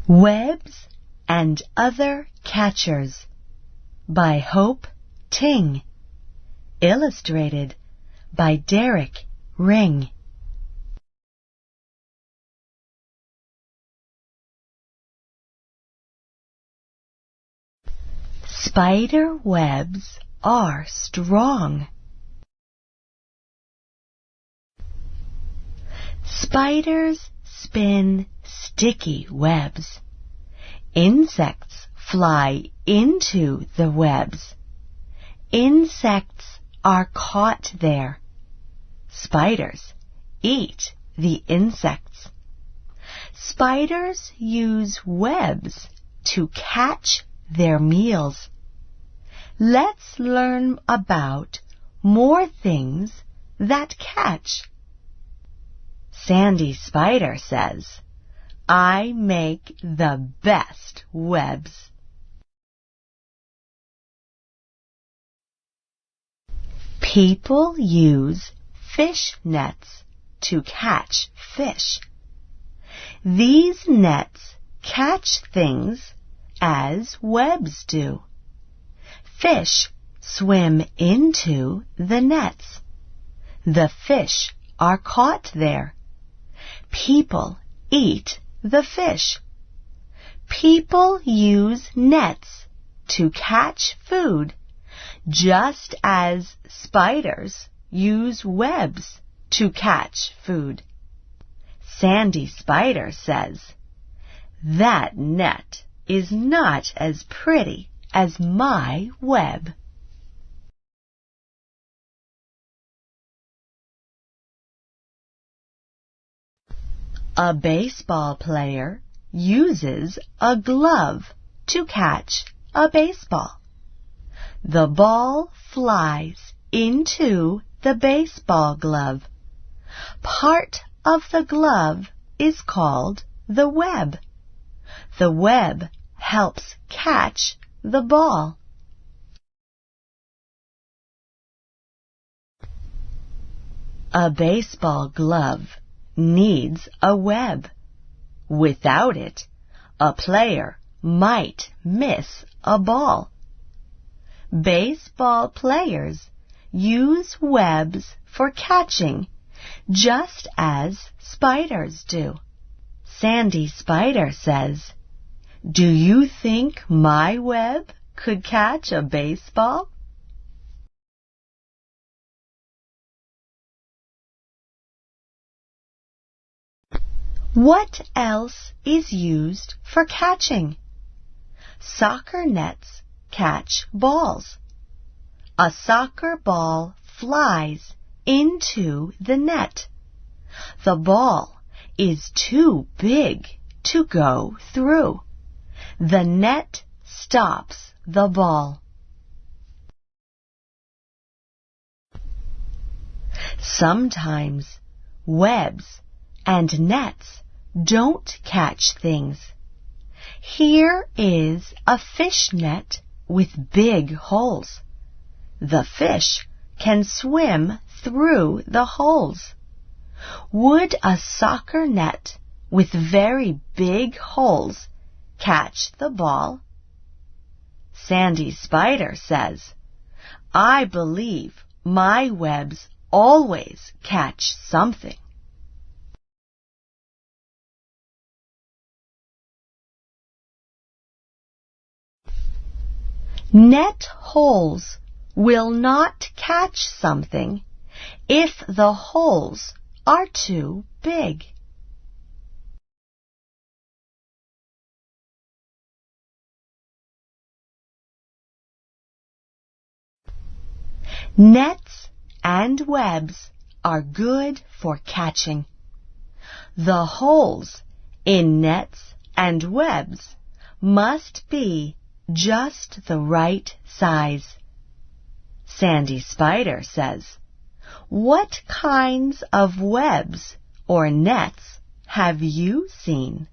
Webs and Other Catchers by Hope Ting. Illustrated by Derek Ring. Spider webs are strong. Spiders spin sticky webs. Insects fly into the webs. Insects are caught there. Spiders eat the insects. Spiders use webs to catch their meals. Let's learn about more things that catch. Sandy Spider says, "I make the best webs." People use fish nets to catch fish. These nets catch things as webs do. Fish swim into the nets. The fish are caught there. People eat the fish. People use nets to catch food, just as spiders use webs to catch food. Sandy Spider says, "That net is not as pretty as my web." A baseball player uses a glove to catch a baseball. The ball flies into the baseball glove. Part of the glove is called the web. The web helps catch the ball. A baseball glove needs a web. Without it, a player might miss a ball. Baseball players use webs for catching, just as spiders do. Sandy Spider says, "Do you think my web could catch a baseball?" What else is used for catching? Soccer nets catch balls. A soccer ball flies into the net. The ball is too big to go through. The net stops the ball. Sometimes webs and nets don't catch things. Here is a fish net with big holes. The fish can swim through the holes. Would a soccer net with very big holes catch the ball? Sandy Spider says, "I believe my webs always catch something." Net holes will not catch something if the holes are too big. Nets and webs are good for catching. The holes in nets and webs must be just the right size. Sandy Spider says, "What kinds of webs or nets have you seen?"